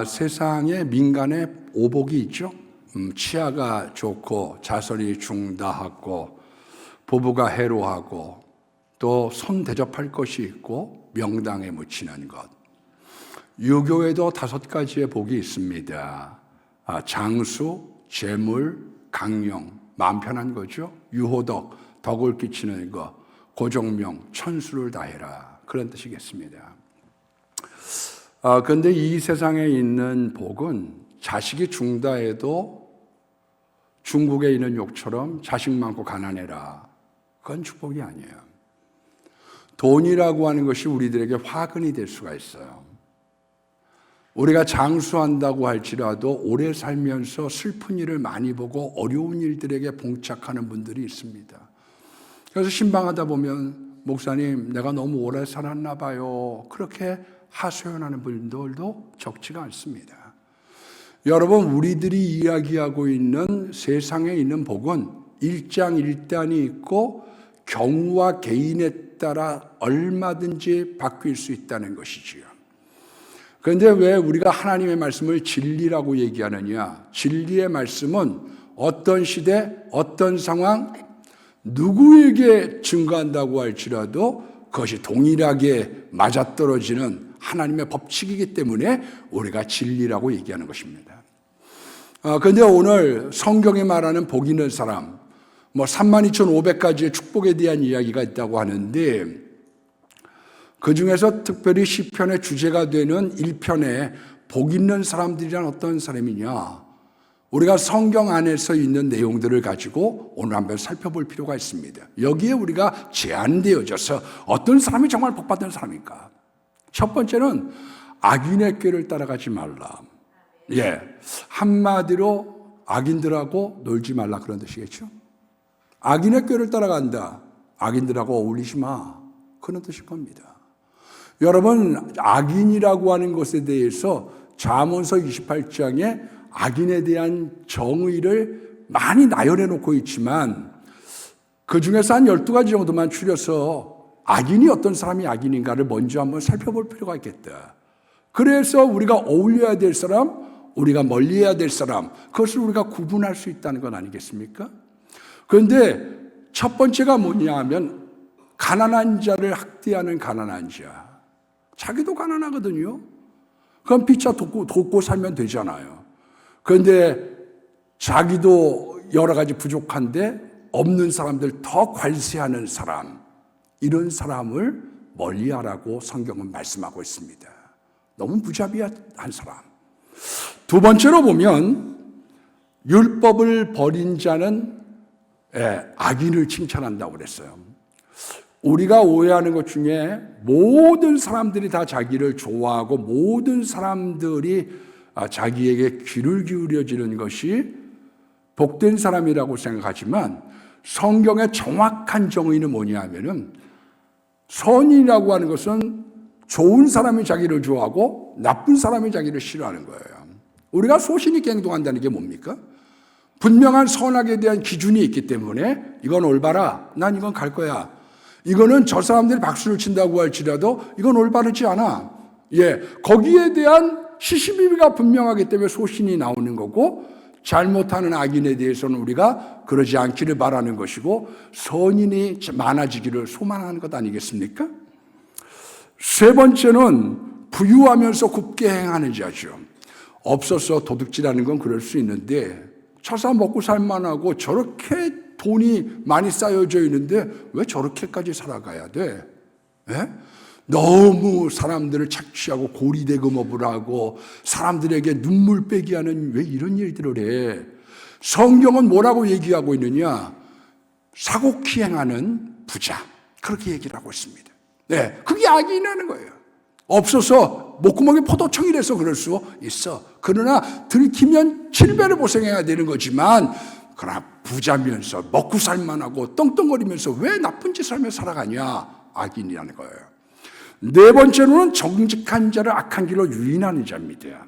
세상에 민간에 오복이 있죠. 치아가 좋고 자손이 중다하고 부부가 해로하고 또 손 대접할 것이 있고 명당에 묻히는 것. 유교에도 5가지의 복이 있습니다. 장수, 재물, 강령, 마음 편한 거죠. 유호덕, 덕을 끼치는 것, 고종명, 천수를 다해라. 그런 뜻이겠습니다. 그런데 이 세상에 있는 복은 자식이 중다해도 중국에 있는 욕처럼 자식 많고 가난해라. 그건 축복이 아니에요. 돈이라고 하는 것이 우리들에게 화근이 될 수가 있어요. 우리가 장수한다고 할지라도 오래 살면서 슬픈 일을 많이 보고 어려운 일들에게 봉착하는 분들이 있습니다. 그래서 신방하다 보면 목사님 내가 너무 오래 살았나 봐요. 그렇게 하소연하는 분들도 적지가 않습니다. 여러분, 우리들이 이야기하고 있는 세상에 있는 복은 일장일단이 있고 경우와 개인에 따라 얼마든지 바뀔 수 있다는 것이지요. 그런데 왜 우리가 하나님의 말씀을 진리라고 얘기하느냐? 진리의 말씀은 어떤 시대, 어떤 상황, 누구에게 증거한다고 할지라도 그것이 동일하게 맞아떨어지는 하나님의 법칙이기 때문에 우리가 진리라고 얘기하는 것입니다. 그런데 오늘 성경에 말하는 복 있는 사람, 32,500가지의 축복에 대한 이야기가 있다고 하는데 그 중에서 특별히 시편의 주제가 되는 1편에 복 있는 사람들이란 어떤 사람이냐? 우리가 성경 안에서 있는 내용들을 가지고 오늘 한번 살펴볼 필요가 있습니다. 여기에 우리가 제한되어져서 어떤 사람이 정말 복받은 사람인가? 첫 번째는 악인의 꾀를 따라가지 말라. 한마디로 악인들하고 놀지 말라 그런 뜻이겠죠. 악인의 꾀를 따라간다. 악인들하고 어울리지 마. 그런 뜻일 겁니다. 여러분, 악인이라고 하는 것에 대해서 잠언서 28장에 악인에 대한 정의를 많이 나열해 놓고 있지만 그 중에서 한 12가지 정도만 추려서 악인이 어떤 사람이 악인인가를 먼저 한번 살펴볼 필요가 있겠다. 그래서 우리가 어울려야 될 사람, 우리가 멀리해야 될 사람, 그것을 우리가 구분할 수 있다는 건 아니겠습니까? 그런데 첫 번째가 뭐냐 하면 가난한 자를 학대하는 가난한 자. 자기도 가난하거든요. 그럼 피차 돕고 살면 되잖아요. 그런데 자기도 여러 가지 부족한데 없는 사람들 더 관세하는 사람, 이런 사람을 멀리하라고 성경은 말씀하고 있습니다. 너무 무자비한 사람. 두 번째로 보면 율법을 버린 자는 악인을 칭찬한다고 그랬어요. 우리가 오해하는 것 중에 모든 사람들이 다 자기를 좋아하고 모든 사람들이 자기에게 귀를 기울여지는 것이 복된 사람이라고 생각하지만 성경의 정확한 정의는 뭐냐 하면은 선이라고 하는 것은 좋은 사람이 자기를 좋아하고 나쁜 사람이 자기를 싫어하는 거예요. 우리가 소신 있게 행동한다는 게 뭡니까? 분명한 선악에 대한 기준이 있기 때문에 이건 올바라, 난 이건 갈 거야. 이거는 저 사람들이 박수를 친다고 할지라도 이건 올바르지 않아. 거기에 대한 시시비비가 분명하기 때문에 소신이 나오는 거고 잘못하는 악인에 대해서는 우리가 그러지 않기를 바라는 것이고 선인이 많아지기를 소망하는 것 아니겠습니까? 세 번째는 부유하면서 굽게 행하는 자죠. 없어서 도둑질하는 건 그럴 수 있는데 저 사람 먹고 살만하고 저렇게 돈이 많이 쌓여져 있는데 왜 저렇게까지 살아가야 돼? 너무 사람들을 착취하고 고리대금업을 하고 사람들에게 눈물 빼게 하는 왜 이런 일들을 해? 성경은 뭐라고 얘기하고 있느냐? 사고키 행하는 부자, 그렇게 얘기를 하고 있습니다. 그게 악인이라는 거예요. 없어서 목구멍에 포도청이 돼서 그럴 수 있어. 그러나 들키면 7배를 고생해야 되는 거지만 그러나 부자면서 먹고 살만하고 떵떵거리면서 왜 나쁜 짓을 하며 살아가냐? 악인이라는 거예요. 네 번째로는 정직한 자를 악한 길로 유인하는 자입니다.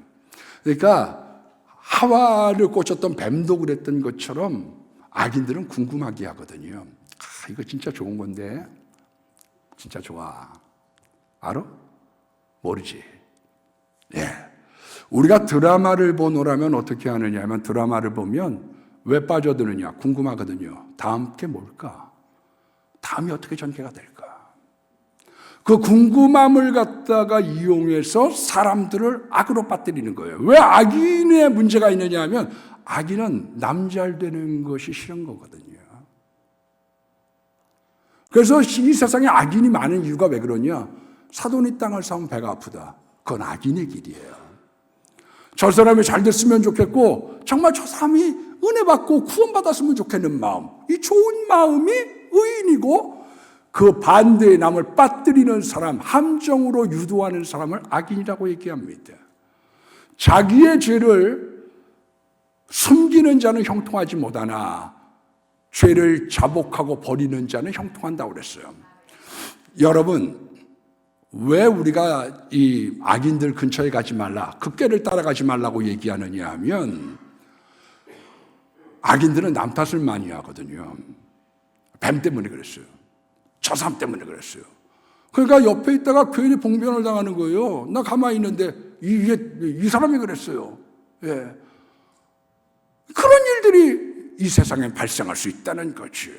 그러니까 하와를 꽂혔던 뱀도 그랬던 것처럼 악인들은 궁금하게 하거든요. 이거 진짜 좋은 건데 진짜 좋아. 알아? 모르지. 우리가 드라마를 보노라면 어떻게 하느냐 하면 드라마를 보면 왜 빠져드느냐 궁금하거든요. 다음 게 뭘까? 다음이 어떻게 전개가 될까? 그 궁금함을 갖다가 이용해서 사람들을 악으로 빠뜨리는 거예요. 왜 악인의 문제가 있느냐 하면 악인은 남 잘 되는 것이 싫은 거거든요. 그래서 이 세상에 악인이 많은 이유가 왜 그러냐? 사돈이 땅을 사면 배가 아프다. 그건 악인의 길이에요. 저 사람이 잘 됐으면 좋겠고 정말 저 사람이 은혜 받고 구원받았으면 좋겠는 마음, 이 좋은 마음이 의인이고 그 반대의 남을 빠뜨리는 사람, 함정으로 유도하는 사람을 악인이라고 얘기합니다. 자기의 죄를 숨기는 자는 형통하지 못하나 죄를 자복하고 버리는 자는 형통한다고 그랬어요. 여러분, 왜 우리가 이 악인들 근처에 가지 말라, 그 꾀를 따라가지 말라고 얘기하느냐 하면 악인들은 남 탓을 많이 하거든요. 뱀 때문에 그랬어요. 저 사람 때문에 그랬어요. 그러니까 옆에 있다가 괜히 봉변을 당하는 거예요. 나 가만히 있는데 이 사람이 그랬어요. 예. 그런 일들이 이 세상에 발생할 수 있다는 거죠.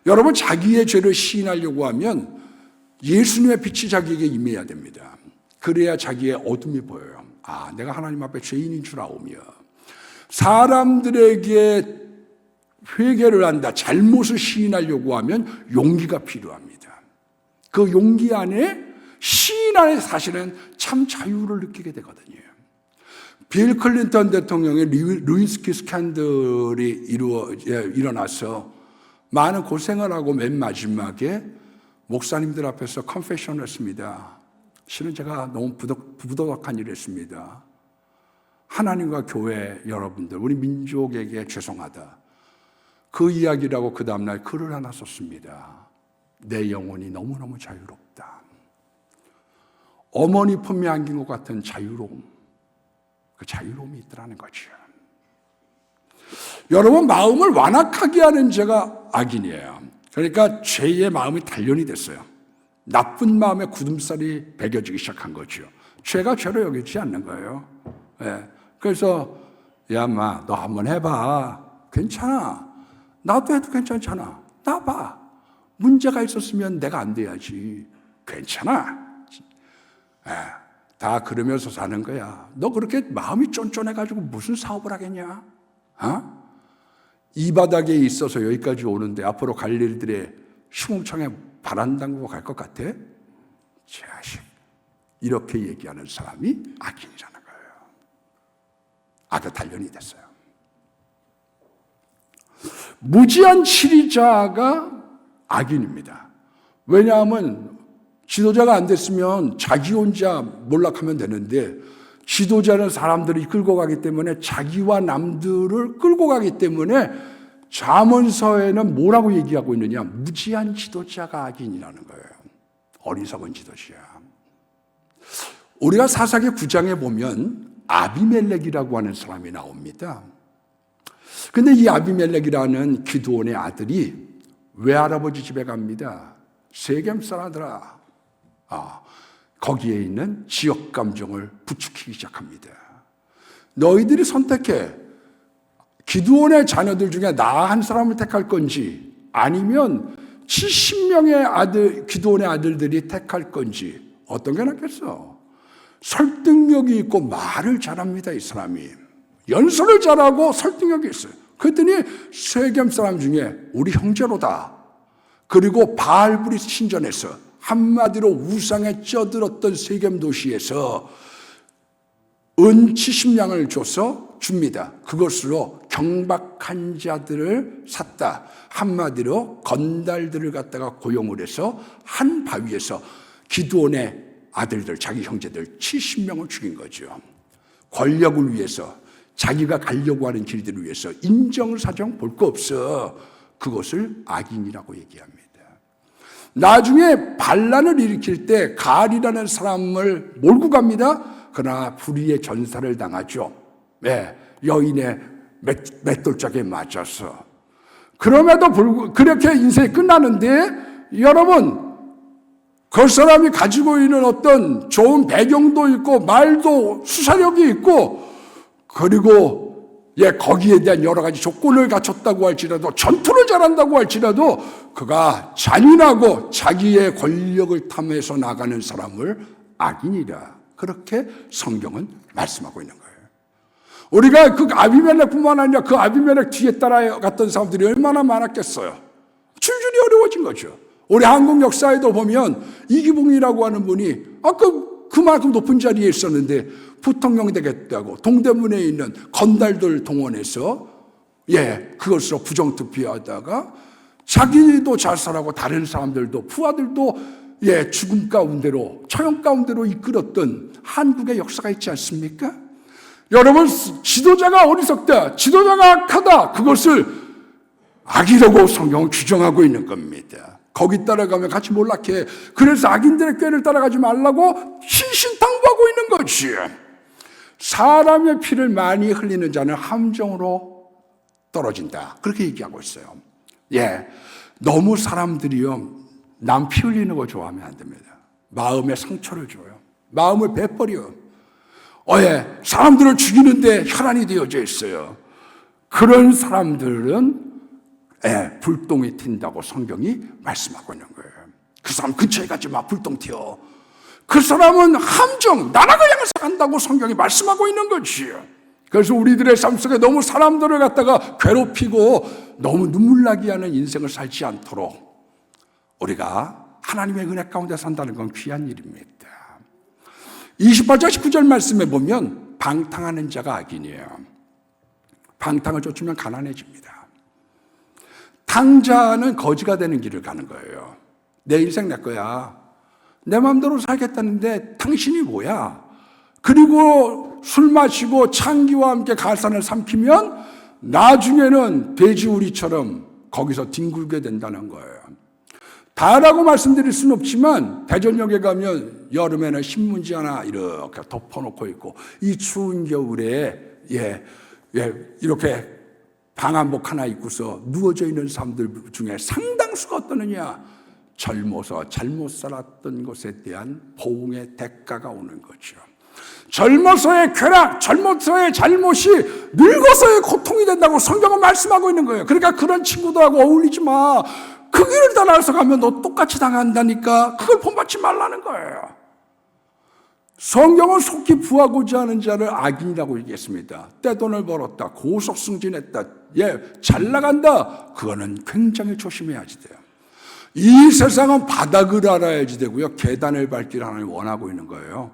여러분, 자기의 죄를 시인하려고 하면 예수님의 빛이 자기에게 임해야 됩니다. 그래야 자기의 어둠이 보여요. 아, 내가 하나님 앞에 죄인인 줄 아오며 사람들에게 회개를 한다, 잘못을 시인하려고 하면 용기가 필요합니다. 그 용기 안에, 시인 안에 사실은 참 자유를 느끼게 되거든요. 빌 클린턴 대통령의 루인스키 스캔들이 일어나서 많은 고생을 하고 맨 마지막에 목사님들 앞에서 컨페션을 했습니다. 실은 제가 너무 부도덕한 일을 했습니다. 하나님과 교회 여러분들, 우리 민족에게 죄송하다. 그 이야기라고 그 다음날 글을 하나 썼습니다. 내 영혼이 너무너무 자유롭다. 어머니 품에 안긴 것 같은 자유로움, 그 자유로움이 있더라는 거죠. 여러분, 마음을 완악하게 하는 죄가 악인이에요. 그러니까 죄의 마음이 단련이 됐어요. 나쁜 마음에 굳음살이 배겨지기 시작한 거죠. 죄가 죄로 여기지 않는 거예요. 네. 그래서 야, 마, 너 한번 해봐. 괜찮아. 나도 해도 괜찮잖아. 나 봐. 문제가 있었으면 내가 안 돼야지. 괜찮아. 다 그러면서 사는 거야. 너 그렇게 마음이 쫀쫀해가지고 무슨 사업을 하겠냐? 어? 이 바닥에 있어서 여기까지 오는데 앞으로 갈 일들의 흉창에 바람 담그고 갈 것 같아? 자식. 이렇게 얘기하는 사람이 악인이라는 거예요. 악의 단련이 됐어요. 무지한 치리자가 악인입니다. 왜냐하면 지도자가 안 됐으면 자기 혼자 몰락하면 되는데 지도자는 사람들이 끌고 가기 때문에 자기와 남들을 끌고 가기 때문에 잠언서에는 뭐라고 얘기하고 있느냐? 무지한 지도자가 악인이라는 거예요. 어리석은 지도자. 우리가 사사기 9장에 보면 아비멜렉이라고 하는 사람이 나옵니다. 근데 이 아비멜렉이라는 기드온의 아들이 외할아버지 집에 갑니다. 세겜 사람들아. 거기에 있는 지역 감정을 부추기기 시작합니다. 너희들이 선택해. 기드온의 자녀들 중에 나 한 사람을 택할 건지 아니면 70명의 아들, 기드온의 아들들이 택할 건지 어떤 게 낫겠어? 설득력이 있고 말을 잘합니다, 이 사람이. 연설을 잘하고 설득력이 있어요. 그랬더니 세겜 사람 중에 우리 형제로다. 그리고 바알불이 신전에서 한마디로 우상에 쪄들었던 세겜 도시에서 은 70냥을 줘서 줍니다. 그것으로 경박한 자들을 샀다. 한마디로 건달들을 갖다가 고용을 해서 한 바위에서 기드온의 아들들, 자기 형제들 70명을 죽인 거죠. 권력을 위해서, 자기가 가려고 하는 길들을 위해서 인정 사정 볼 거 없어. 그것을 악인이라고 얘기합니다. 나중에 반란을 일으킬 때 가알이라는 사람을 몰고 갑니다. 그러나 불의의 전사를 당하죠. 네, 여인의 맷돌짝에 맞아서. 그럼에도 불구하고 그렇게 인생이 끝나는데 여러분, 그 사람이 가지고 있는 어떤 좋은 배경도 있고 말도 수사력이 있고 그리고 거기에 대한 여러 가지 조건을 갖췄다고 할지라도 전투를 잘한다고 할지라도 그가 잔인하고 자기의 권력을 탐해서 나가는 사람을 악인이라 그렇게 성경은 말씀하고 있는 거예요. 우리가 그 아비멜렉뿐만 아니라 그 아비멜렉 뒤에 따라갔던 사람들이 얼마나 많았겠어요. 줄줄이 어려워진 거죠. 우리 한국 역사에도 보면 이기붕이라고 하는 분이 그만큼 높은 자리에 있었는데 부통령 되겠다고 동대문에 있는 건달들 동원해서 그것으로 부정투표하다가 자기도 자살하고 다른 사람들도 부하들도 죽음 가운데로 처형 가운데로 이끌었던 한국의 역사가 있지 않습니까? 여러분, 지도자가 어리석다, 지도자가 악하다, 그것을 악이라고 성경은 규정하고 있는 겁니다. 거기 따라가면 같이 몰락해. 그래서 악인들의 꾀를 따라가지 말라고 신신당부하고 있는 거지. 사람의 피를 많이 흘리는 자는 함정으로 떨어진다. 그렇게 얘기하고 있어요. 너무 사람들이요, 남 피 흘리는 거 좋아하면 안 됩니다. 마음에 상처를 줘요. 마음을 베버려. 사람들을 죽이는데 혈안이 되어져 있어요. 그런 사람들은 불똥이 튄다고 성경이 말씀하고 있는 거예요. 그 사람 근처에 가지 마, 불똥 튀어. 그 사람은 함정, 나락을 향해서 간다고 성경이 말씀하고 있는 거지요. 그래서 우리들의 삶 속에 너무 사람들을 갖다가 괴롭히고 너무 눈물 나게 하는 인생을 살지 않도록 우리가 하나님의 은혜 가운데 산다는 건 귀한 일입니다. 28장 19절 말씀에 보면 방탕하는 자가 악인이에요. 방탕을 쫓으면 가난해집니다. 탕자는 거지가 되는 길을 가는 거예요. 내 인생 내 거야. 내 마음대로 살겠다는데 당신이 뭐야? 그리고 술 마시고 창기와 함께 갈산을 삼키면 나중에는 돼지우리처럼 거기서 뒹굴게 된다는 거예요. 다라고 말씀드릴 수는 없지만 대전역에 가면 여름에는 신문지 하나 이렇게 덮어놓고 있고 이 추운 겨울에 이렇게 방한복 하나 입고서 누워져 있는 사람들 중에 상당수가 어떠느냐? 젊어서 잘못 살았던 것에 대한 보응의 대가가 오는 거죠. 젊어서의 쾌락, 젊어서의 잘못이 늙어서의 고통이 된다고 성경은 말씀하고 있는 거예요. 그러니까 그런 친구들하고 어울리지 마. 그 길을 따라서 가면 너 똑같이 당한다니까 그걸 본받지 말라는 거예요. 성경은 속히 부하고자 하는 자를 악인이라고 얘기했습니다. 떼돈을 벌었다, 고속승진했다, 잘 나간다, 그거는 굉장히 조심해야지 돼요. 이 세상은 바닥을 알아야지 되고요, 계단을 밟기를 하나님 원하고 있는 거예요.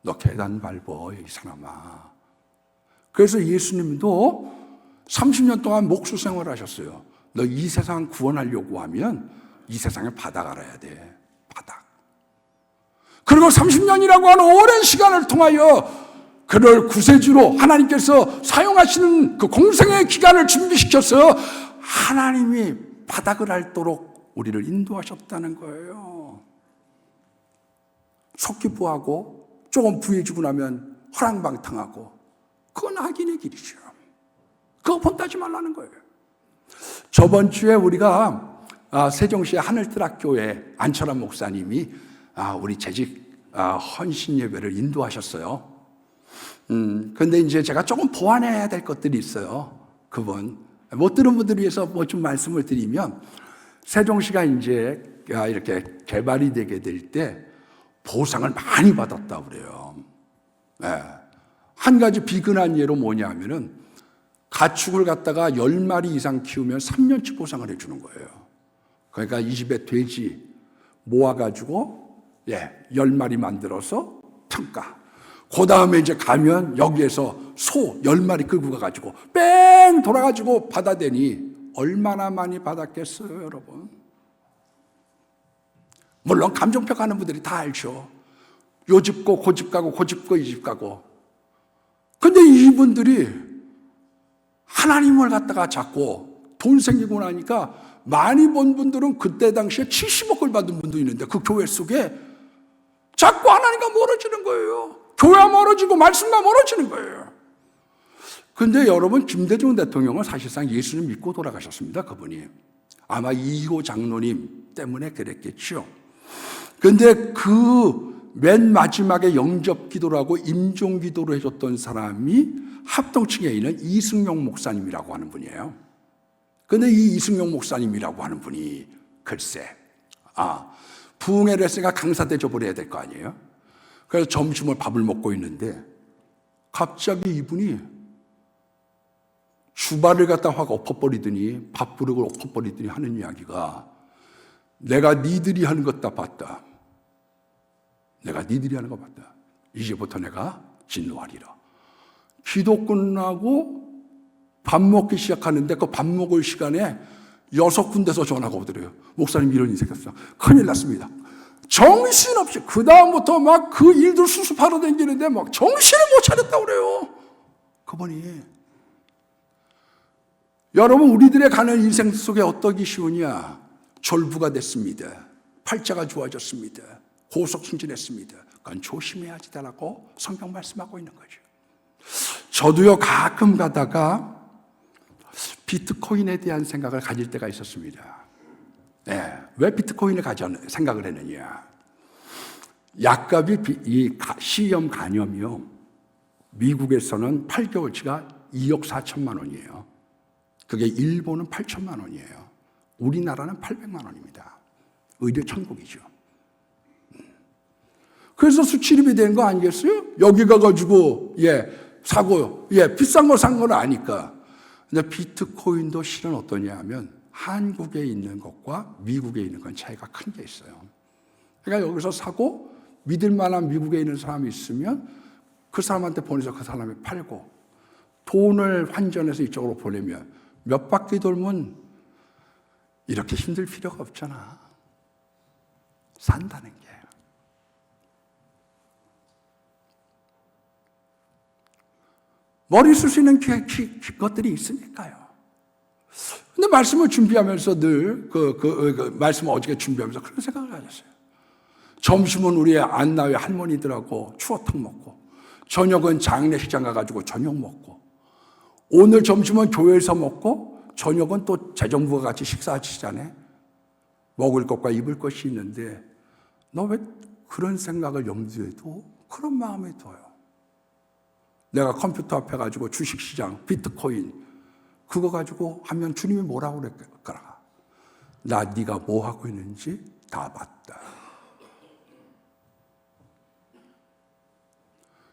너 계단 밟어, 이 사람아. 그래서 예수님도 30년 동안 목수 생활을 하셨어요. 너 이 세상 구원하려고 하면 이 세상의 바닥 알아야 돼. 바닥. 그리고 30년이라고 하는 오랜 시간을 통하여 그를 구세주로 하나님께서 사용하시는 그 공생의 기간을 준비시켜서 하나님이 바닥을 앓도록 우리를 인도하셨다는 거예요. 속기부하고 조금 부해지고 나면 허랑방탕하고 그건 악인의 길이죠. 그거 본따지 말라는 거예요. 저번 주에 우리가 세종시의 하늘뜰학교에 안철환 목사님이 우리 재직 헌신 예배를 인도하셨어요. 근데 이제 제가 조금 보완해야 될 것들이 있어요. 그분 못 들은 분들을 위해서 뭐 좀 말씀을 드리면 세종시가 이제 이렇게 개발이 되게 될 때 보상을 많이 받았다 그래요. 한 가지 비근한 예로 뭐냐면은 가축을 갖다가 10마리 이상 키우면 3년치 보상을 해주는 거예요. 그러니까 이 집에 돼지 모아가지고 10마리 만들어서 평가. 그 다음에 이제 가면 여기에서 소 10마리 끌고 가가지고 뺑 돌아가지고 받아대니 얼마나 많이 받았겠어요, 여러분? 물론 감정평가하는 분들이 다 알죠. 요 집 거, 그 집 가고, 그 집 거, 이 집 가고. 근데 이분들이 하나님을 갖다가 잡고 돈 생기고 나니까 많이 번 분들은 그때 당시에 70억을 받은 분도 있는데 그 교회 속에 자꾸 하나님과 멀어지는 거예요. 교회가 멀어지고 말씀과 멀어지는 거예요. 근데 여러분, 김대중 대통령은 사실상 예수님 믿고 돌아가셨습니다. 그분이. 아마 이호 장로님 때문에 그랬겠죠. 근데 그 맨 마지막에 영접 기도라고 임종 기도를 해줬던 사람이 합동층에 있는 이승용 목사님이라고 하는 분이에요. 근데 이 이승용 목사님이라고 하는 분이 글쎄, 부흥회를 했으니까 강사 대접을 해야 될 거 아니에요? 그래서 점심을 밥을 먹고 있는데 갑자기 이분이 주발을 갖다 확 엎어버리더니 밥그릇을 엎어버리더니 하는 이야기가 내가 니들이 하는 것 다 봤다. 내가 니들이 하는 거 봤다. 이제부터 내가 진노하리라. 기도 끝나고 밥 먹기 시작하는데 그 밥 먹을 시간에 6군데서 전화가 오더래요. 목사님 이런 일이 생겼어. 큰일 났습니다. 정신없이 그 다음부터 막 그 일들 수습하러 다니는데 막 정신을 못 차렸다고 그래요. 그분이. 여러분 우리들의 가는 인생 속에 어떠기 쉬우냐? 졸부가 됐습니다. 팔자가 좋아졌습니다. 고속 승진했습니다. 그건 조심해야지라고 성경 말씀하고 있는 거죠. 저도요 가끔 가다가 비트코인에 대한 생각을 가질 때가 있었습니다. 네, 왜 비트코인을 생각을 했느냐? 약값이 이 시험 간염이요. 미국에서는 8개월치가 2억 4천만 원이에요. 그게 일본은 8천만 원이에요. 우리나라는 800만 원입니다. 의료 천국이죠. 그래서 수출입이 된 거 아니겠어요? 여기 가가지고 사고 비싼 거 산 건 아니까. 근데 비트코인도 실은 어떠냐 하면 한국에 있는 것과 미국에 있는 건 차이가 큰 게 있어요. 그러니까 여기서 사고 믿을 만한 미국에 있는 사람이 있으면 그 사람한테 보내서 그 사람이 팔고 돈을 환전해서 이쪽으로 보내면 몇 바퀴 돌면 이렇게 힘들 필요가 없잖아. 산다는 게. 머리 쓸 수 있는 것들이 있으니까요. 근데 말씀을 준비하면서 늘 말씀을 어저께 준비하면서 그런 생각을 가졌어요. 점심은 우리 안나의 할머니들하고 추어탕 먹고 저녁은 장례식장 가가지고 저녁 먹고 오늘 점심은 교회에서 먹고 저녁은 또 재정부가 같이 식사하시잖아요. 먹을 것과 입을 것이 있는데 너 왜 그런 생각을 염두에 둬? 그런 마음이 둬요. 내가 컴퓨터 앞에 가지고 주식시장, 비트코인 그거 가지고 하면 주님이 뭐라고 그랬을까? 나 네가 뭐 하고 있는지 다 봤다.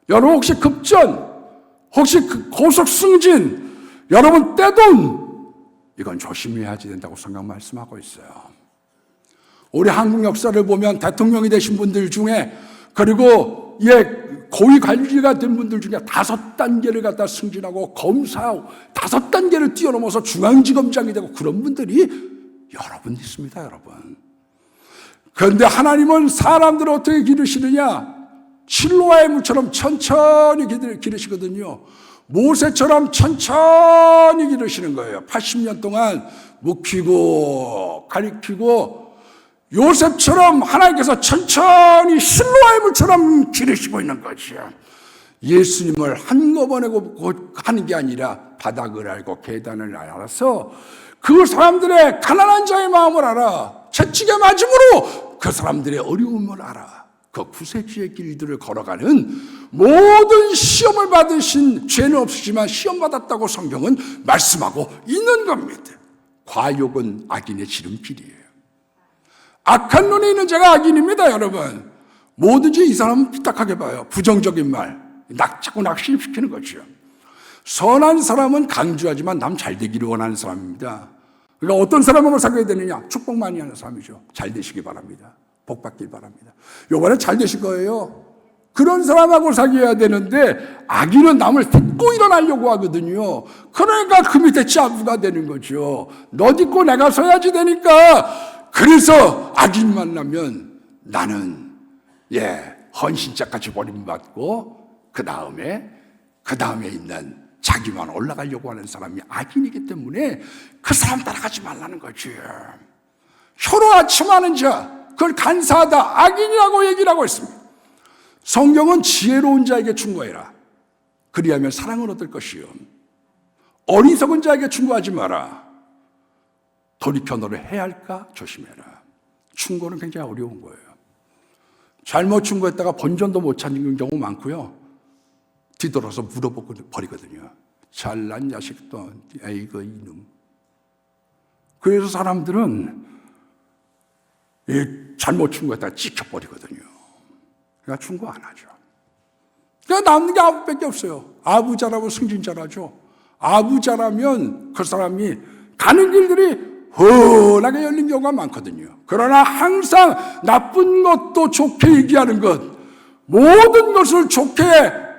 여러분 혹시 급전, 혹시 고속 승진, 여러분 떼돈 이건 조심해야지 된다고 성경 말씀하고 있어요. 우리 한국 역사를 보면 대통령이 되신 분들 중에 그리고 고위 관리가 된 분들 중에 5단계를 갖다 승진하고 검사 5단계를 뛰어넘어서 중앙지검장이 되고 그런 분들이 여러분 있습니다, 여러분. 그런데 하나님은 사람들을 어떻게 기르시느냐? 실로아의 물처럼 천천히 기르시거든요. 모세처럼 천천히 기르시는 거예요. 80년 동안 묵히고 가리키고 요셉처럼 하나님께서 천천히 실로아의 물처럼 기르시고 있는 것이요. 예수님을 한꺼번에 하는 게 아니라 바닥을 알고 계단을 알아서 그 사람들의 가난한 자의 마음을 알아. 채찍에 맞음으로 그 사람들의 어려움을 알아. 그 구세주의 길들을 걸어가는 모든 시험을 받으신 죄는 없으시지만 시험 받았다고 성경은 말씀하고 있는 겁니다. 과욕은 악인의 지름길이에요. 악한 눈에 있는 자가 악인입니다, 여러분. 뭐든지 이 사람은 삐딱하게 봐요. 부정적인 말, 자꾸 낙심시키는 거죠. 선한 사람은 강조하지만 남 잘 되기를 원하는 사람입니다. 그러니까 어떤 사람하고 사귀어야 되느냐? 축복 많이 하는 사람이죠. 잘 되시기 바랍니다. 복 받길 바랍니다. 요번에 잘 되실 거예요. 그런 사람하고 사귀어야 되는데 악인은 남을 딛고 일어나려고 하거든요. 그러니까 그 밑에 짜부가 되는 거죠. 너 딛고 내가 서야지 되니까. 그래서 악인 만나면 나는 헌신자까지 버림받고 그 다음에 있는 자기만 올라가려고 하는 사람이 악인이기 때문에 그 사람 따라가지 말라는 거지. 혀로 아첨하는 자, 그걸 간사하다, 악인이라고 얘기를 하고 있습니다. 성경은 지혜로운 자에게 충고해라. 그리하면 사랑을 얻을 것이요. 어리석은 자에게 충고하지 마라. 돌이켜 너를 해야 할까 조심해라. 충고는 굉장히 어려운 거예요. 잘못 충고했다가 본전도 못 찾는 경우 많고요. 뒤돌아서 물어보고 버리거든요. 잘난 자식도, 에이그 이놈. 그래서 사람들은 잘못 충고했다가 찍혀버리거든요. 그러니까 충고 안 하죠. 그러니까 남는 게 아부밖에 없어요. 아부자라고 승진자라죠. 아부자라면 그 사람이 가는 길들이 훤하게 열린 경우가 많거든요. 그러나 항상 나쁜 것도 좋게 얘기하는 것, 모든 것을 좋게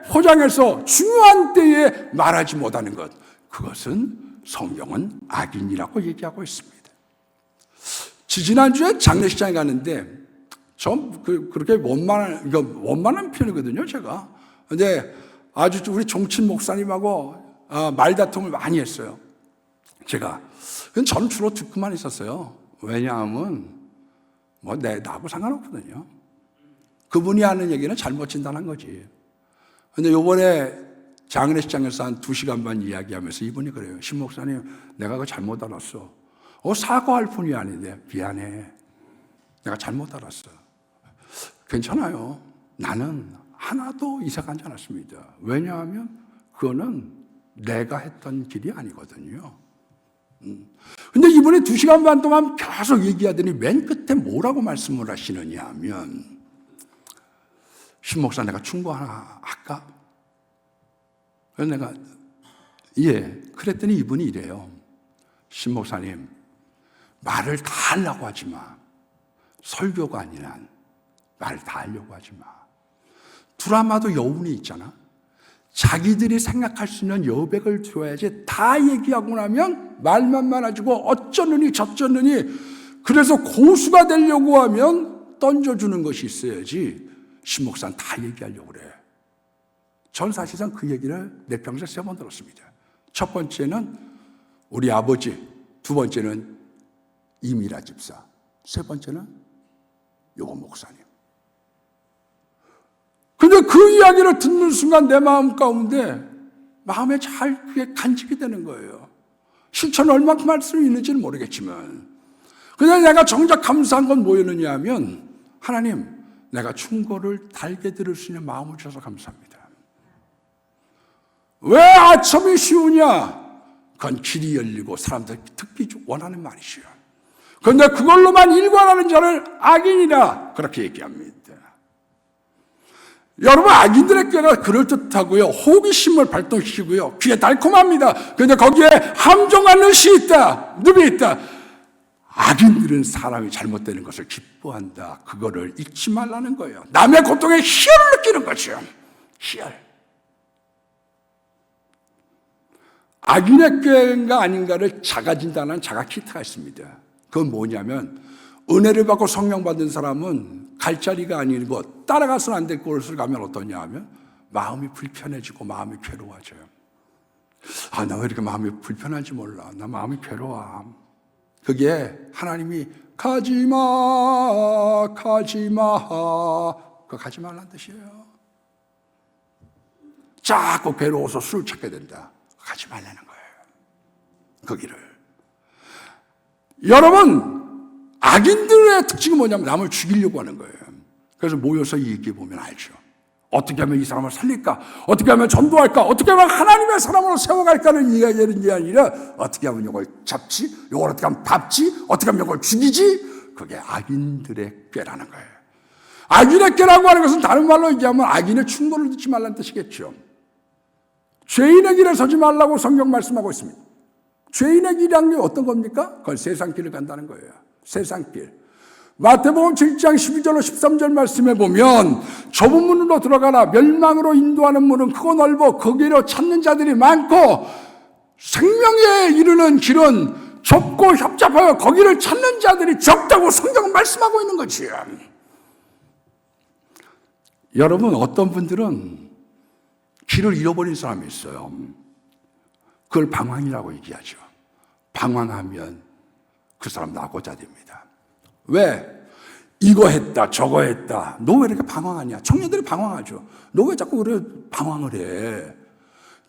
포장해서 중요한 때에 말하지 못하는 것, 그것은 성경은 악인이라고 얘기하고 있습니다. 지지난주에 장례식장에 갔는데 좀 그렇게 원만한 편이거든요, 제가. 근데 아주 우리 종친 목사님하고 말다툼을 많이 했어요. 제가. 저는 주로 듣고만 있었어요. 왜냐하면 나하고 상관없거든요. 그분이 하는 얘기는 잘못 진단한 거지. 근데 요번에 장례식장에서 한 2시간 반 이야기하면서 이분이 그래요. 신 목사님, 내가 그거 잘못 알았어. 사과할 뿐이 아닌데 미안해. 내가 잘못 알았어. 괜찮아요. 나는 하나도 이상하지 않았습니다. 왜냐하면 그거는 내가 했던 길이 아니거든요. 근데 이분이 2시간 반 동안 계속 얘기하더니 맨 끝에 뭐라고 말씀을 하시느냐 하면, 신 목사 내가 충고 하나 할까? 그래서 내가 그랬더니 이분이 이래요. 신 목사님, 말을 다 하려고 하지 마. 설교가 아니라 말을 다 하려고 하지 마. 드라마도 여운이 있잖아. 자기들이 생각할 수 있는 여백을 줘야지. 다 얘기하고 나면 말만 많아지고 어쩌느니 저쩌느니. 그래서 고수가 되려고 하면 던져주는 것이 있어야지. 신 목사는 다 얘기하려고 그래. 전 사실상 그 얘기를 내 평생 3번 들었습니다. 첫 번째는 우리 아버지, 두 번째는 이미라 집사, 세 번째는 요거 목사님. 근데 그 이야기를 듣는 순간 내 마음 가운데 마음에 잘 그게 간직이 되는 거예요. 실천 얼만큼 할 수 있는지는 모르겠지만, 그냥 내가 정작 감사한 건 뭐였느냐 하면, 하나님, 내가 충고를 달게 들을 수 있는 마음을 주셔서 감사합니다. 왜 아첨이 쉬우냐? 그건 길이 열리고 사람들이 듣기 원하는 말이시요. 그런데 그걸로만 일관하는 자를 악인이라 그렇게 얘기합니다. 여러분, 악인들의 꾀가 그럴듯하고요, 호기심을 발동시키고요, 귀에 달콤합니다. 그런데 거기에 함정한 의시 있다, 늪이 있다. 악인들은 사람이 잘못되는 것을 기뻐한다. 그거를 잊지 말라는 거예요. 남의 고통에 희열을 느끼는 거죠. 희열. 악인의 꾀인가 아닌가를 자가진단하는 자가 키트가 있습니다. 그건 뭐냐면, 은혜를 받고 성령 받은 사람은 갈 자리가 아니고 따라가서는 안 될 곳을 가면 어떠냐 하면 마음이 불편해지고 마음이 괴로워져요. 나 왜 이렇게 마음이 불편한지 몰라. 나 마음이 괴로워. 그게 하나님이 가지마 그거 가지 말라는 뜻이에요. 자꾸 괴로워서 술 찾게 된다. 가지 말라는 거예요. 그 길을. 여러분, 악인들의 특징은 뭐냐면 남을 죽이려고 하는 거예요. 그래서 모여서 얘기해 보면 알죠. 어떻게 하면 이 사람을 살릴까? 어떻게 하면 전도할까? 어떻게 하면 하나님의 사람으로 세워갈까는 이야기하는 게 아니라, 어떻게 하면 이걸 잡지? 이걸 어떻게 하면 밟지? 어떻게 하면 이걸 죽이지? 그게 악인들의 꾀라는 거예요. 악인의 꾀라고 하는 것은 다른 말로 얘기하면 악인의 충고를 듣지 말라는 뜻이겠죠. 죄인의 길에 서지 말라고 성경 말씀하고 있습니다. 죄인의 길이란 게 어떤 겁니까? 그건 세상 길을 간다는 거예요. 세상 길. 마태복음 7장 12절로 13절 말씀에 보면, 좁은 문으로 들어가라. 멸망으로 인도하는 문은 크고 넓어 거기로 찾는 자들이 많고, 생명에 이르는 길은 좁고 협잡하여 거기를 찾는 자들이 적다고 성경은 말씀하고 있는 거지요. 여러분, 어떤 분들은 길을 잃어버린 사람이 있어요. 그걸 방황이라고 얘기하죠. 방황하면 그 사람 낙오자 됩니다. 왜? 이거 했다, 저거 했다. 너 왜 이렇게 방황하냐? 청년들이 방황하죠. 너 왜 자꾸 그래 방황을 해?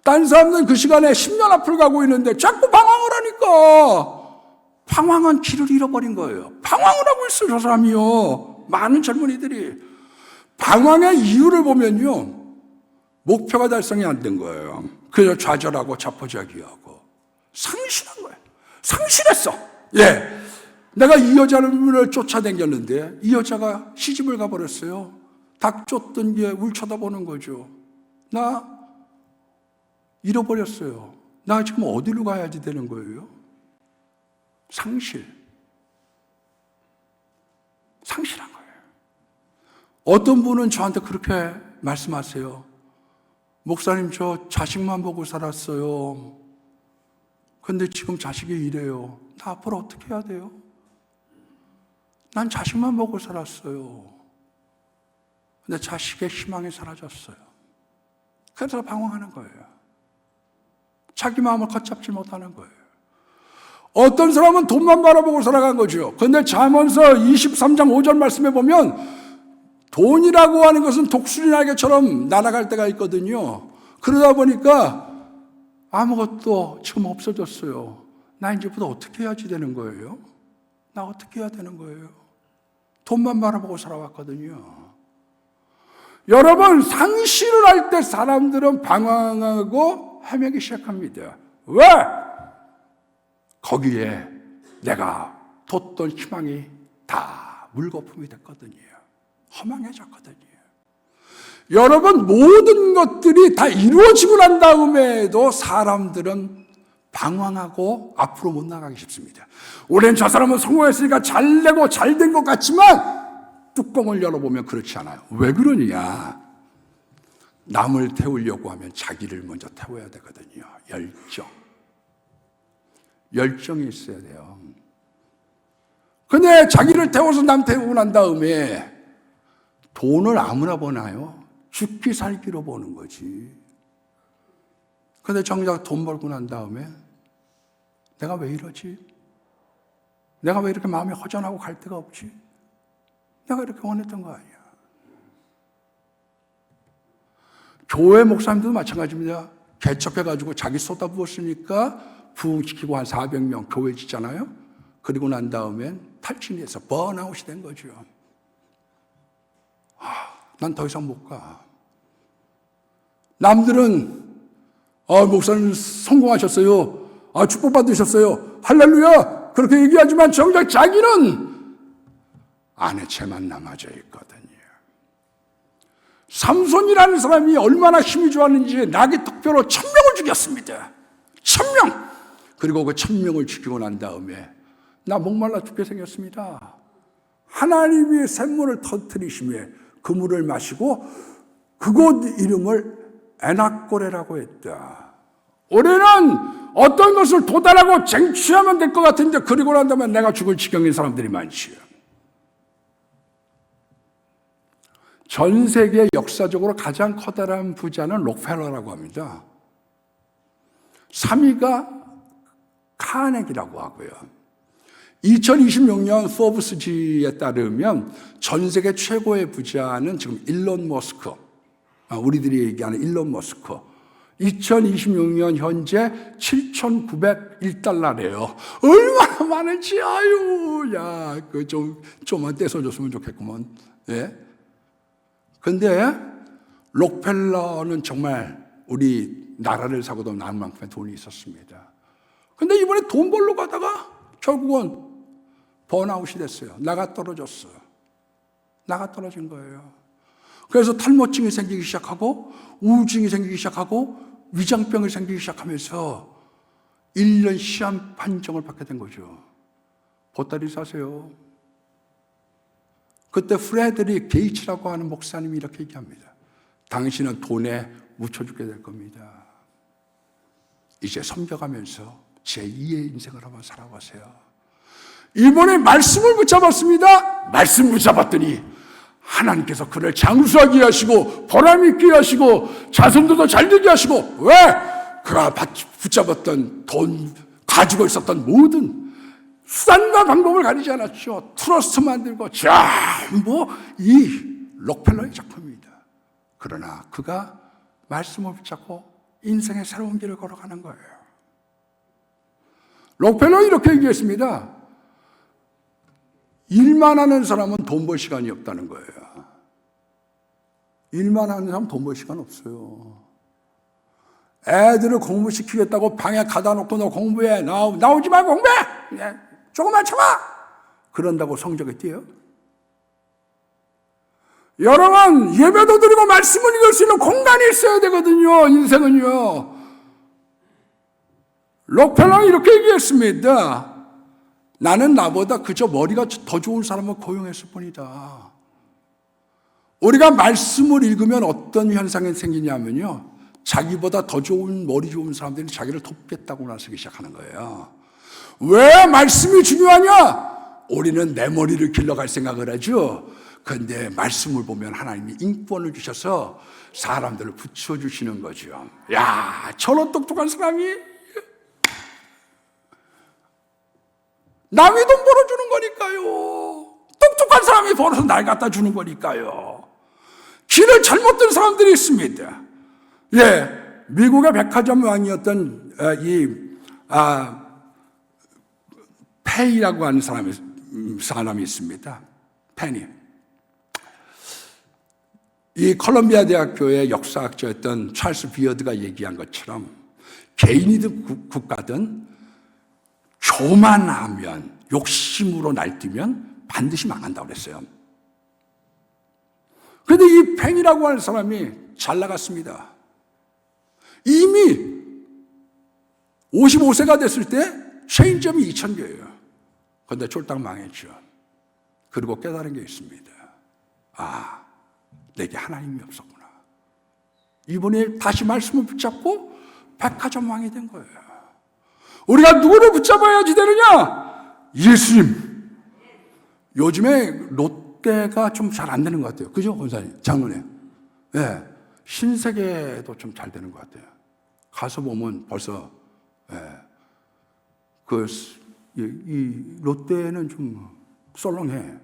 딴 사람들은 그 시간에 10년 앞을 가고 있는데 자꾸 방황을 하니까, 방황은 길을 잃어버린 거예요. 방황을 하고 있어요, 저 사람이요. 많은 젊은이들이. 방황의 이유를 보면요, 목표가 달성이 안 된 거예요. 그래서 좌절하고 자포자기하고 상실한 거예요. 상실했어. 예, 내가 이 여자를 쫓아다녔는데 이 여자가 시집을 가버렸어요. 닭 쫓던 게 울 쳐다보는 거죠. 나 잃어버렸어요. 나 지금 어디로 가야지 되는 거예요? 상실한 거예요. 어떤 분은 저한테 그렇게 말씀하세요. 목사님, 저 자식만 보고 살았어요. 근데 지금 자식이 이래요. 나 앞으로 어떻게 해야 돼요? 난 자식만 보고 살았어요. 근데 자식의 희망이 사라졌어요. 그래서 방황하는 거예요. 자기 마음을 걷잡지 못하는 거예요. 어떤 사람은 돈만 바라보고 살아간 거죠. 그런데 잠언서 23장 5절 말씀에 보면 돈이라고 하는 것은 독수리 날개처럼 날아갈 때가 있거든요. 그러다 보니까 아무것도 지금 없어졌어요. 나 이제부터 어떻게 해야지 되는 거예요? 나 어떻게 해야 되는 거예요? 돈만 바라보고 살아왔거든요. 여러분, 상실을 할 때 사람들은 방황하고 헤매기 시작합니다. 왜? 거기에 내가 뒀던 희망이 다 물거품이 됐거든요. 허망해졌거든요. 여러분, 모든 것들이 다 이루어지고 난 다음에도 사람들은 방황하고 앞으로 못 나가기 쉽습니다. 올해는 저 사람은 성공했으니까 잘 되고 잘 된 것 같지만 뚜껑을 열어보면 그렇지 않아요. 왜 그러냐? 남을 태우려고 하면 자기를 먼저 태워야 되거든요. 열정이 있어야 돼요. 근데 자기를 태워서 남 태우고 난 다음에 돈을 아무나 버나요? 죽기 살기로 버는 거지. 근데 정작 돈 벌고 난 다음에 내가 왜 이러지? 내가 왜 이렇게 마음이 허전하고 갈 데가 없지? 내가 이렇게 원했던 거 아니야. 교회 목사님들도 마찬가지입니다. 개척해가지고 자기 쏟아부었으니까 부흥시키고 한 400명 교회 짓잖아요. 그리고 난 다음엔 탈진해서 번아웃이 된 거죠. 난 더 이상 못 가. 남들은 목사님 성공하셨어요. 축복받으셨어요. 할렐루야. 그렇게 얘기하지만 정작 자기는 안에 죄만 남아져 있거든요. 삼손이라는 사람이 얼마나 힘이 좋았는지 나귀 턱뼈로 1000명을 죽였습니다. 1000명. 그리고 그 1000명을 죽이고 난 다음에 나 목말라 죽게 생겼습니다. 하나님이 샘물을 터뜨리시며 그 물을 마시고 그곳 이름을 에낙고레라고 했다. 올해는 어떤 것을 도달하고 쟁취하면 될 것 같은데 그리고 난 다음에 내가 죽을 지경인 사람들이 많지요. 전 세계 역사적으로 가장 커다란 부자는 록펠러라고 합니다. 3위가 카네기라고 하고요. 2026년 포브스지에 따르면 전 세계 최고의 부자는 지금 일론 머스크, 우리들이 얘기하는 일론 머스크. 2026년 현재 7,901달러래요. 얼마나 많은지, 좀만 떼서줬으면 좋겠구먼. 예. 근데 록펠러는 정말 우리 나라를 사고도 날 만큼의 돈이 있었습니다. 근데 이번에 돈 벌러 가다가 결국은 번아웃이 됐어요. 나가 떨어졌어요. 나가 떨어진 거예요. 그래서 탈모증이 생기기 시작하고 우울증이 생기기 시작하고 위장병이 생기기 시작하면서 1년 시한 판정을 받게 된 거죠. 보따리 사세요. 그때 프레드릭 게이츠라고 하는 목사님이 이렇게 얘기합니다. 당신은 돈에 묻혀 죽게 될 겁니다. 이제 섬겨가면서 제2의 인생을 한번 살아보세요. 이번에 말씀을 붙잡았습니다. 말씀 붙잡았더니 하나님께서 그를 장수하게 하시고 보람 있게 하시고 자손들도 잘되게 하시고 왜? 그가 붙잡았던 돈, 가지고 있었던 모든 수단과 방법을 가리지 않았죠. 트러스트 만들고 전부 이 록펠러의 작품입니다. 그러나 그가 말씀을 붙잡고 인생의 새로운 길을 걸어가는 거예요. 록펠러 이렇게 얘기했습니다. 일만 하는 사람은 돈 벌 시간이 없다는 거예요. 일만 하는 사람 돈 벌 시간 없어요. 애들을 공부시키겠다고 방에 가다 놓고 너 공부해. 나오지 말고 공부해. 조금만 참아. 그런다고 성적이 뛰어요? 여러분, 예배도 드리고 말씀을 읽을 수 있는 공간이 있어야 되거든요. 인생은요. 록펠러는 이렇게 얘기했습니다. 나는 나보다 그저 머리가 더 좋은 사람을 고용했을 뿐이다. 우리가 말씀을 읽으면 어떤 현상이 생기냐면요, 자기보다 더 좋은, 머리 좋은 사람들이 자기를 돕겠다고 나서기 시작하는 거예요. 왜 말씀이 중요하냐? 우리는 내 머리를 길러갈 생각을 하죠. 그런데 말씀을 보면 하나님이 인권을 주셔서 사람들을 붙여주시는 거죠. 야, 저런 똑똑한 사람이 남이 돈 벌어주는 거니까요. 똑똑한 사람이 벌어서 날 갖다 주는 거니까요. 길을 잘못 든 사람들이 있습니다. 예, 미국의 백화점 왕이었던 페이라고 하는 사람이 있습니다. 페니. 이 컬럼비아 대학교의 역사학자였던 찰스 비어드가 얘기한 것처럼 개인이든 국가든 교만하면, 욕심으로 날뛰면 반드시 망한다고 그랬어요. 그런데 이 펜이라고 하는 사람이 잘 나갔습니다. 이미 55세가 됐을 때 체인점이 2,000개예요. 그런데 쫄딱 망했죠. 그리고 깨달은 게 있습니다. 아, 내게 하나님이 없었구나. 이번에 다시 말씀을 붙잡고 백화점 왕이 된 거예요. 우리가 누구를 붙잡아야지 되느냐? 예수님. 요즘에 롯데가 좀 잘 안 되는 것 같아요. 그죠, 권사님? 장로님. 예. 신세계도 좀 잘 되는 것 같아요. 가서 보면 벌써, 이 롯데는 좀 썰렁해.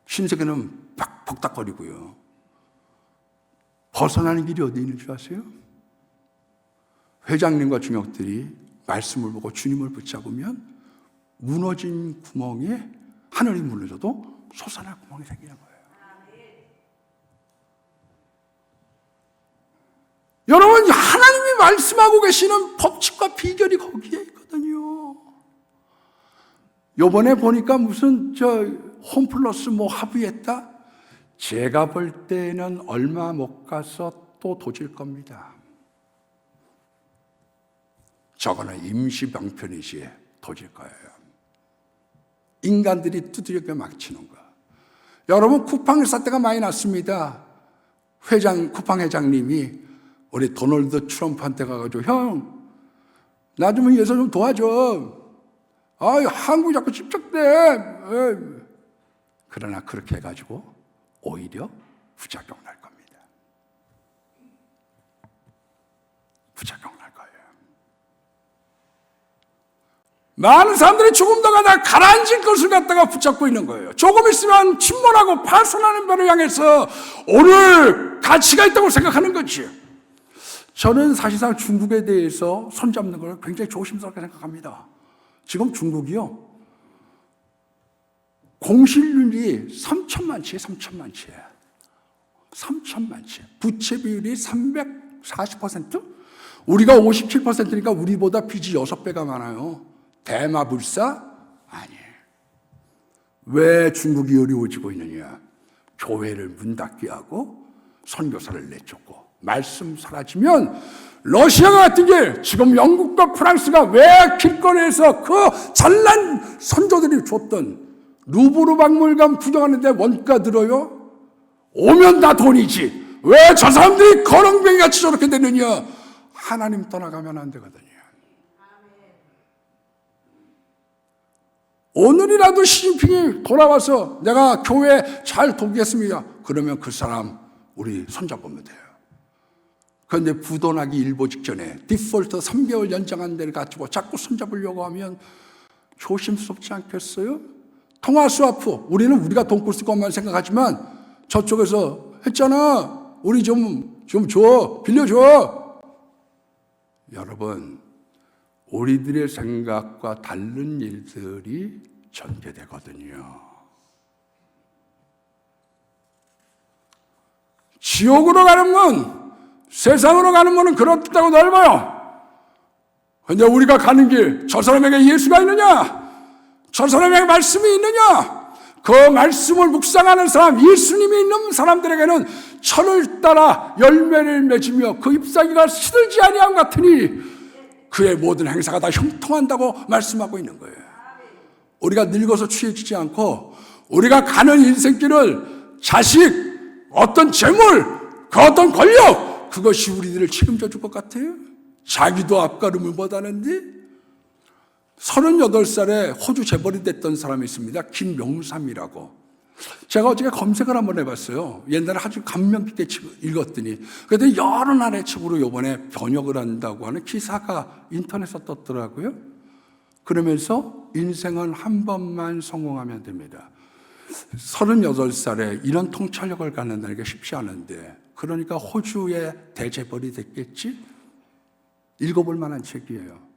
신세계는 막 복닥거리고요. 벗어나는 길이 어디 있는 줄 아세요? 회장님과 중역들이 말씀을 보고 주님을 붙잡으면 무너진 구멍에 하늘이 무너져도 솟아날 구멍이 생기는 거예요. 여러분, 하나님이 말씀하고 계시는 법칙과 비결이 거기에 있거든요. 요번에 보니까 무슨 홈플러스 합의했다? 제가 볼 때는 얼마 못 가서 또 도질 겁니다. 저거는 임시병편이지 도질 거예요. 인간들이 두드려 막치는 거. 여러분, 쿠팡 사태가 많이 났습니다. 쿠팡 회장님이 우리 도널드 트럼프한테 가가지고, 형, 나 좀 위해서 좀 도와줘. 한국이 자꾸 집착돼. 그러나 그렇게 해가지고 오히려 부작용 날 겁니다. 부작용 날 거예요. 많은 사람들이 조금 더 가다가 가라앉을 것을 갖다가 붙잡고 있는 거예요. 조금 있으면 침몰하고 파손하는 배를 향해서 오늘 가치가 있다고 생각하는 거지요. 저는 사실상 중국에 대해서 손잡는 걸 굉장히 조심스럽게 생각합니다. 지금 중국이요, 공실률이 3천만치에 3천만치. 부채 비율이 340%? 우리가 57%니까 우리보다 빚이 6배가 많아요. 대마불사? 아니에요. 왜 중국이 어려워지고 있느냐? 교회를 문 닫게 하고 선교사를 내쫓고 말씀 사라지면 러시아가 같은 게 지금 영국과 프랑스가 왜 길거리에서 그 잘난 선조들이 줬던 루브르 박물관 구경하는데 원가 들어요? 오면 다 돈이지. 왜 저 사람들이 거렁뱅이같이 저렇게 되느냐? 하나님 떠나가면 안 되거든요. 오늘이라도 시진핑이 돌아와서 내가 교회 잘 돕겠습니다. 그러면 그 사람 우리 손잡으면 돼요. 그런데 부도나기 일보 직전에 디폴트 3개월 연장한 데를 가지고 자꾸 손잡으려고 하면 조심스럽지 않겠어요? 통화스와프, 우리는 우리가 돈 끌 것만 생각하지만 저쪽에서 했잖아. 우리 좀 줘. 빌려줘. 여러분, 우리들의 생각과 다른 일들이 전개되거든요. 지옥으로 가는 문, 세상으로 가는 문은 그렇다고 넓어요. 근데 우리가 가는 길, 저 사람에게 예수가 있느냐? 저 사람에게 말씀이 있느냐? 그 말씀을 묵상하는 사람, 예수님이 있는 사람들에게는 철을 따라 열매를 맺으며 그 잎사귀가 시들지 아니함 같으니 그의 모든 행사가 다 형통한다고 말씀하고 있는 거예요. 우리가 늙어서 취해지지 않고 우리가 가는 인생길을 자식, 어떤 재물, 그 어떤 권력, 그것이 우리들을 책임져 줄 것 같아요? 자기도 앞가름을 못하는데 38살에 호주 재벌이 됐던 사람이 있습니다. 김명삼이라고. 제가 어저께 검색을 한번 해봤어요. 옛날에 아주 감명 깊게 읽었더니. 그런데 여러 나라의 책으로 이번에 번역을 한다고 하는 기사가 인터넷에 떴더라고요. 그러면서 인생은 한 번만 성공하면 됩니다. 38살에 이런 통찰력을 갖는다는 게 쉽지 않은데, 그러니까 호주의 대재벌이 됐겠지? 읽어볼 만한 책이에요.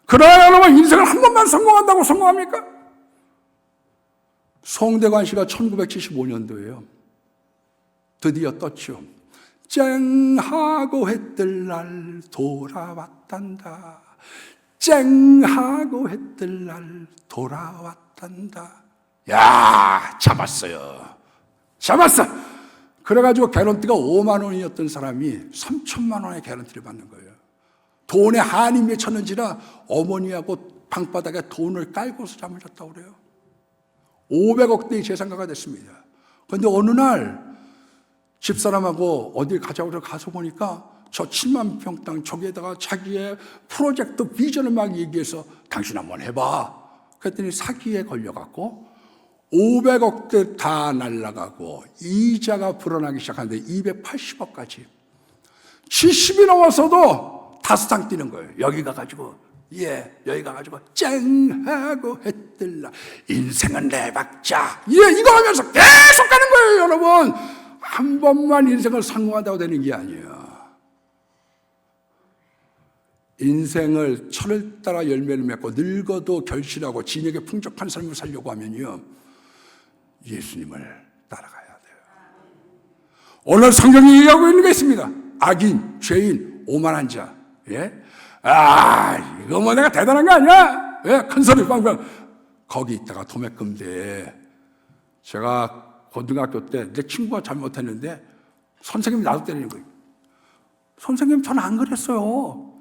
그러나 여러분, 인생을 한 번만 성공한다고 성공합니까? 송대관 씨가 1975년도에요. 드디어 떴죠. 쨍하고 해뜰 날 돌아왔단다. 쨍하고 해뜰 날 돌아왔단다. 야, 잡았어요. 잡았어. 그래가지고 개런티가 5만 원이었던 사람이 3천만 원의 개런티를 받는 거예요. 돈에 한이 맺혔는지라 어머니하고 방바닥에 돈을 깔고서 잠을 잤다고 그래요. 500억대의 재산가가 됐습니다. 그런데 어느 날 집사람하고 어딜 가자고 가서 보니까 저 7만 평 땅 저기에다가 자기의 프로젝트 비전을 막 얘기해서 당신 한번 해봐. 그랬더니 사기에 걸려갖고 500억대 다 날라가고 이자가 불어나기 시작하는데 280억까지 70이 넘어서도 5탕 뛰는 거예요. 여기 가가지고 여기 가가지고 쨍하고 해뜰라 인생은 네 박자 이거 하면서 계속 가는 거예요. 여러분, 한 번만 인생을 성공한다고 되는 게 아니에요. 인생을 철을 따라 열매를 맺고 늙어도 결실하고 진에게 풍족한 삶을 살려고 하면요, 예수님을 따라가야 돼요. 오늘 성경이 얘기하고 있는 게 있습니다. 악인, 죄인, 오만한 자. 이거 뭐 내가 대단한 거 아니야? 큰 소리 빵빵. 거기 있다가 도매금대에 제가 고등학교 때 내 친구가 잘못했는데 선생님이 나도 때리는 거예요. 선생님, 저는 안 그랬어요.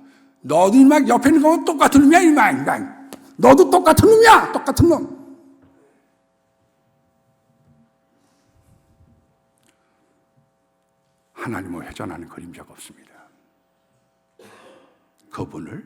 너도 막 옆에 있는 거 똑같은 놈이야, 이만. 너도 똑같은 놈이야, 똑같은 놈. 하나님을 회전하는 그림자가 없습니다. 그분을